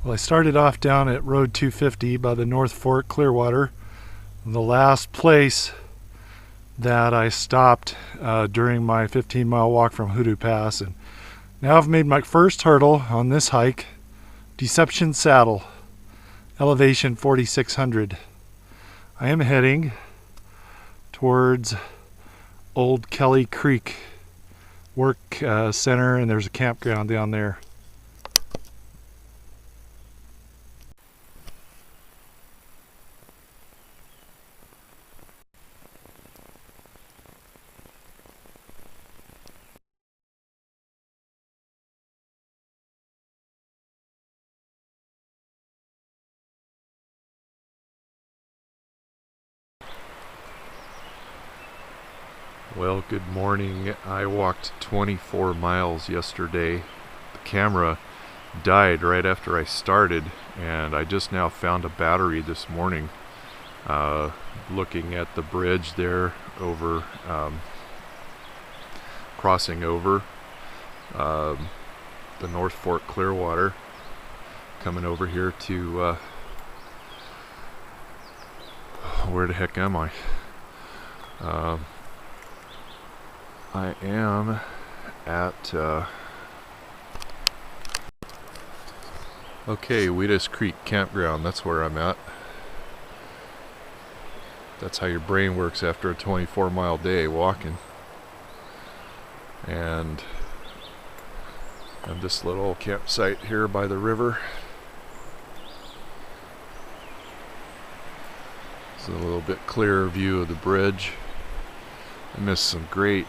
Well, I started off down at Road 250 by the North Fork Clearwater, the last place that I stopped during my 15-mile walk from Hoodoo Pass. And now I've made my first hurdle on this hike, Deception Saddle, elevation 4,600. I am heading towards Old Kelly Creek Work Center, and there's a campground down there. Well, good morning. I walked 24 miles yesterday. The camera died right after I started, and I just now found a battery this morning. Looking at the bridge there over, crossing over the North Fork Clearwater, coming over here to, where the heck am I? I am at Wilderness Creek Campground. That's where I'm at. That's how your brain works after a 24-mile day walking. And this little campsite here by the river. It's a little bit clearer view of the bridge. I missed some great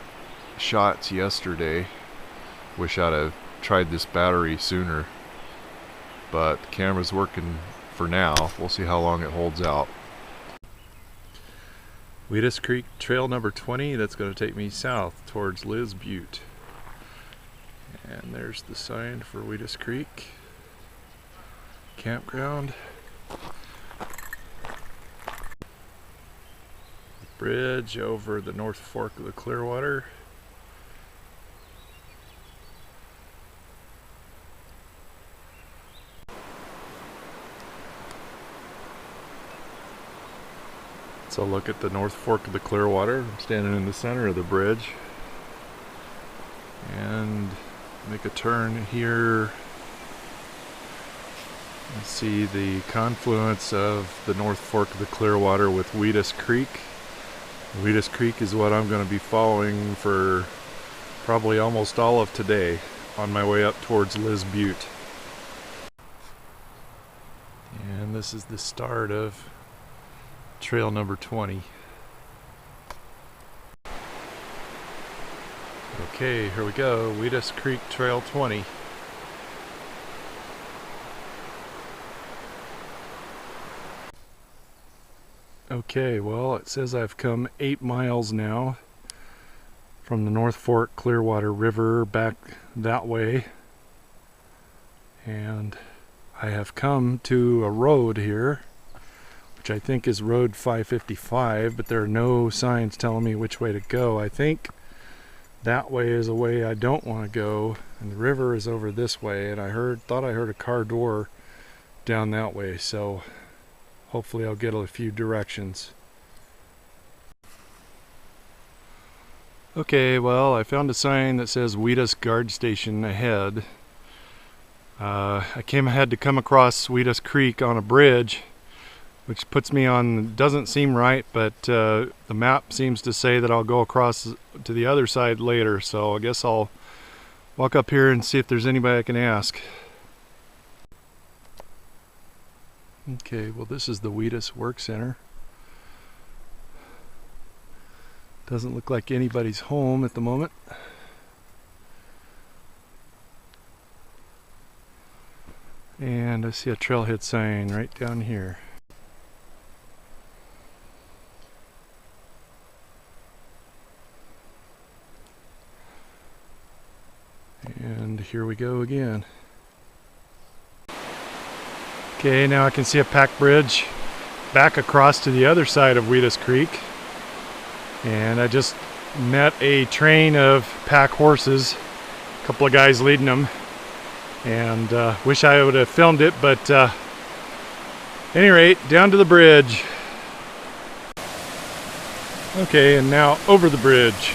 shots yesterday. Wish I'd have tried this battery sooner, but the camera's working for now. We'll see how long it holds out. Wilderness Creek Trail number 20. That's going to take me south towards Liz Butte. And there's the sign for Wilderness Creek Campground. Bridge over the North Fork of the Clearwater. So look at the North Fork of the Clearwater. I'm standing in the center of the bridge, and make a turn here and see the confluence of the North Fork of the Clearwater with Wilderness Creek. Wilderness Creek is what I'm going to be following for probably almost all of today on my way up towards Liz Butte. And this is the start of trail number 20. Okay, here we go. Wilderness Creek Trail 20. Okay, well, it says I've come 8 miles now from the North Fork Clearwater River back that way, and I have come to a road here, which I think is Road 555, but there are no signs telling me which way to go. I think that way is a way I don't want to go, and the river is over this way, and I thought I heard a car door down that way, so hopefully I'll get a few directions. Okay, well, I found a sign that says Wilderness Guard Station ahead. I had to come across Wilderness Creek on a bridge, which puts me on, doesn't seem right, but the map seems to say that I'll go across to the other side later, so I guess I'll walk up here and see if there's anybody I can ask. Okay, well, this is the Wilderness Work Center. Doesn't look like anybody's home at the moment. And I see a trailhead sign right down here. And here we go again. Okay, now I can see a pack bridge back across to the other side of Wilderness Creek. And I just met a train of pack horses, a couple of guys leading them. and wish I would have filmed it, but any rate, down to the bridge. Okay, and now over the bridge.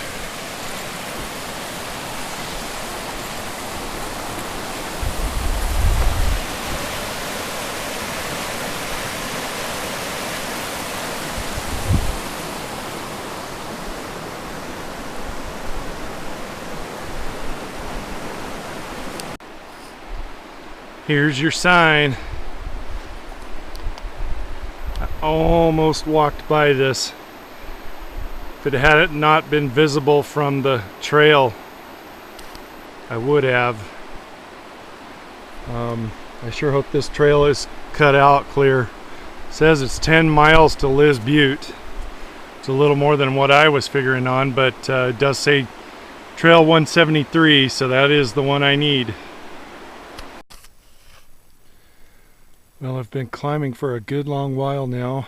Here's your sign. I almost walked by this. If it had not been visible from the trail, I would have. I sure hope this trail is cut out clear. It says it's 10 miles to Liz Butte. It's a little more than what I was figuring on, but it does say Trail 173, so that is the one I need. Well, I've been climbing for a good long while now,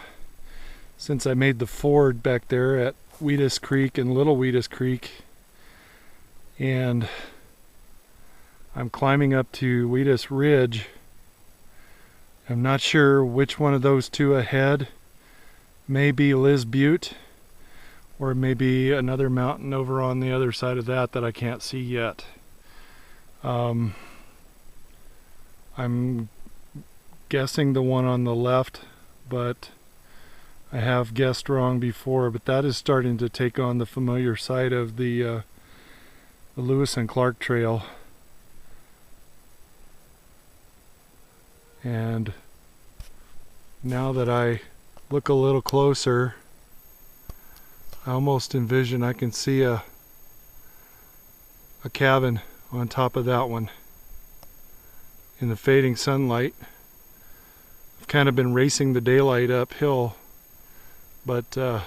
since I made the ford back there at Wheatus Creek and Little Wheatus Creek, and I'm climbing up to Wheatus Ridge. I'm not sure which one of those two ahead may be Liz Butte, or maybe another mountain over on the other side of that I can't see yet. I'm guessing the one on the left, but I have guessed wrong before. But that is starting to take on the familiar side of the Lewis and Clark Trail, and now that I look a little closer, I almost envision I can see a cabin on top of that one in the fading sunlight. I've kind of been racing the daylight uphill, but so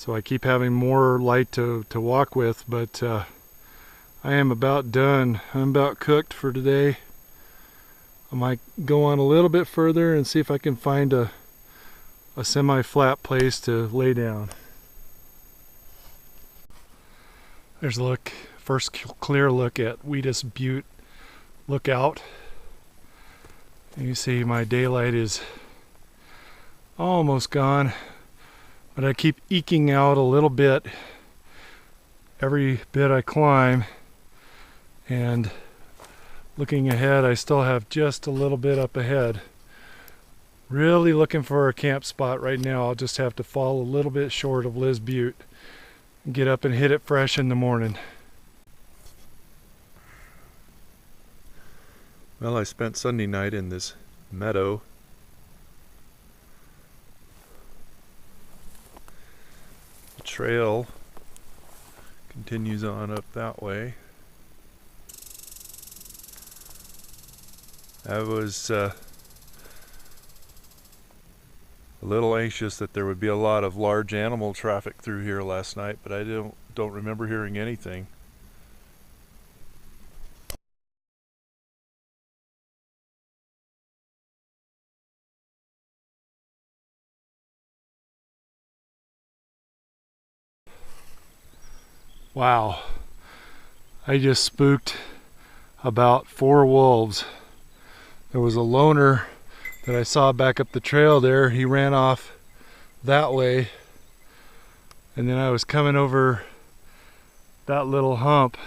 I keep having more light to walk with, but I am about done. I'm about cooked for today. I might go on a little bit further and see if I can find a semi-flat place to lay down. There's a look, first clear look at Wheatus Butte Lookout. You see my daylight is almost gone, but I keep eking out a little bit every bit I climb, and looking ahead, I still have just a little bit up ahead. Really looking for a camp spot right now. I'll just have to fall a little bit short of Liz Butte and get up and hit it fresh in the morning. Well, I spent Sunday night in this meadow. The trail continues on up that way. I was a little anxious that there would be a lot of large animal traffic through here last night, but I don't remember hearing anything. Wow, I just spooked about 4 wolves. There was a loner that I saw back up the trail there. He ran off that way, and then I was coming over that little hump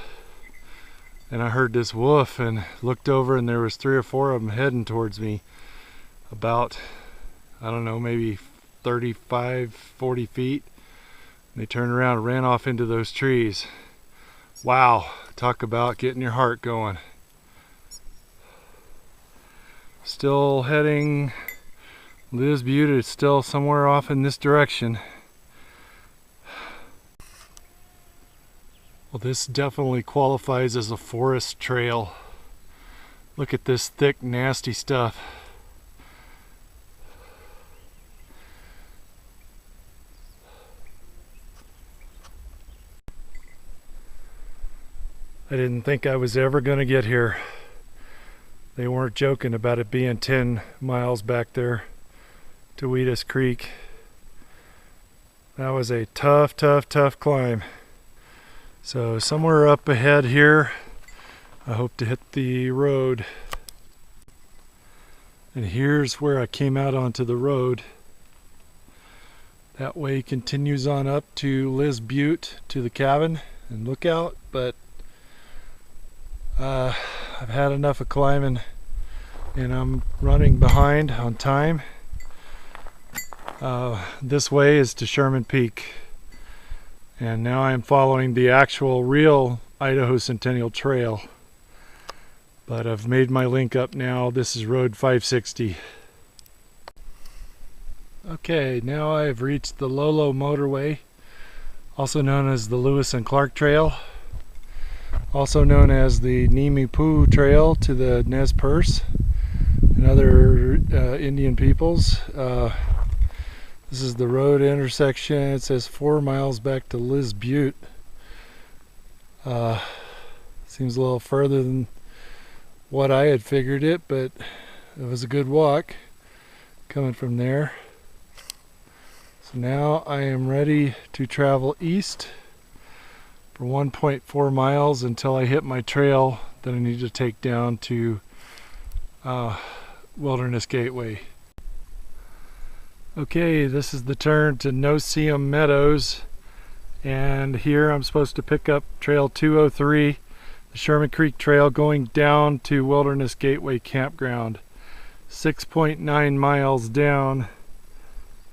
and I heard this woof and looked over, and there was 3 or 4 of them heading towards me about, I don't know, maybe 35, 40 feet. They turned around and ran off into those trees. Wow, talk about getting your heart going. Still heading, Liz Butte is still somewhere off in this direction. Well, this definitely qualifies as a forest trail. Look at this thick, nasty stuff. I didn't think I was ever going to get here. They weren't joking about it being 10 miles back there to Wheatus Creek. That was a tough, tough, tough climb. So somewhere up ahead here, I hope to hit the road. And here's where I came out onto the road. That way continues on up to Liz Butte to the cabin and lookout, but I've had enough of climbing and I'm running behind on time. This way is to Sherman Peak, and now I'm following the actual real Idaho Centennial Trail, but I've made my link up now. This is road 560. Okay, now I've reached the Lolo motorway, also known as the Lewis and Clark Trail, also known as the Nimipu Trail to the Nez Perce and other Indian peoples. This is the road intersection. It says 4 miles back to Liz Butte. Seems a little further than what I had figured it, but it was a good walk coming from there. So now I am ready to travel east for 1.4 miles until I hit my trail that I need to take down to Wilderness Gateway. Okay, this is the turn to No-See-Um Meadows, and here I'm supposed to pick up Trail 203, the Sherman Creek Trail, going down to Wilderness Gateway Campground. 6.9 miles down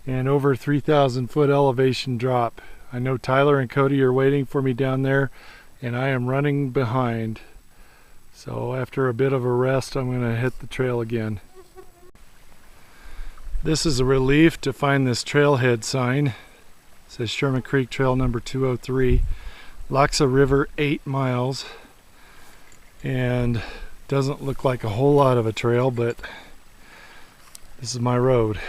and over 3,000 foot elevation drop. I know Tyler and Cody are waiting for me down there, and I am running behind. So after a bit of a rest, I'm going to hit the trail again. This is a relief to find this trailhead sign. It says Sherman Creek Trail number 203, Lochsa River 8 miles, and doesn't look like a whole lot of a trail, but this is my road.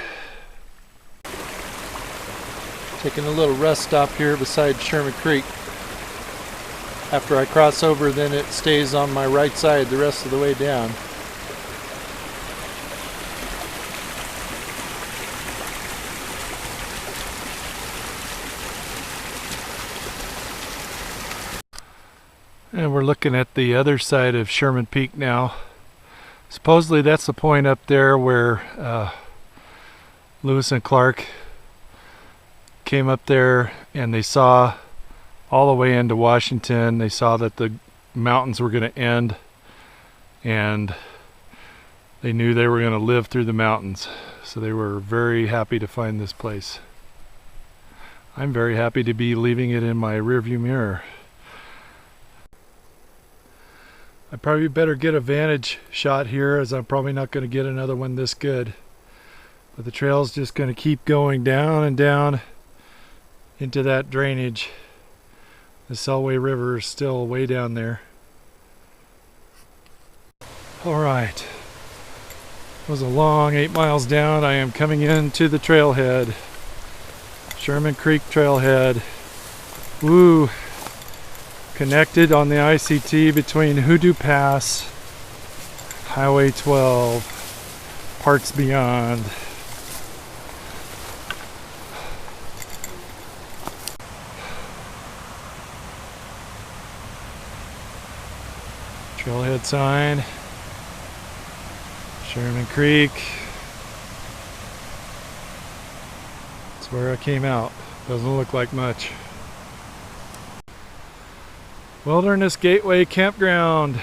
Taking a little rest stop here beside Sherman Creek. After I cross over, then it stays on my right side the rest of the way down. And we're looking at the other side of Sherman Peak now. Supposedly that's the point up there where Lewis and Clark came up there and they saw all the way into Washington. They saw that the mountains were going to end, and they knew they were going to live through the mountains. So they were very happy to find this place. I'm very happy to be leaving it in my rearview mirror. I probably better get a vantage shot here, as I'm probably not going to get another one this good. But the trail's just going to keep going down and down into that drainage. The Selway River is still way down there. Alright, it was a long 8 miles down. I am coming into the trailhead. Sherman Creek Trailhead. Woo! Connected on the ICT between Hoodoo Pass, Highway 12, parts beyond. Trailhead sign, Sherman Creek. That's where I came out. Doesn't look like much. Wilderness Gateway Campground.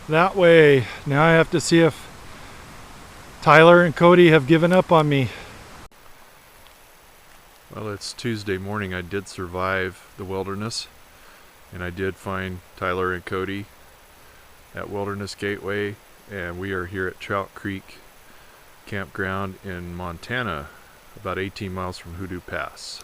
That way. Now I have to see if Tyler and Cody have given up on me. Well, it's Tuesday morning. I did survive the wilderness, and I did find Tyler and Cody at Wilderness Gateway, and we are here at Trout Creek Campground in Montana, about 18 miles from Hoodoo Pass.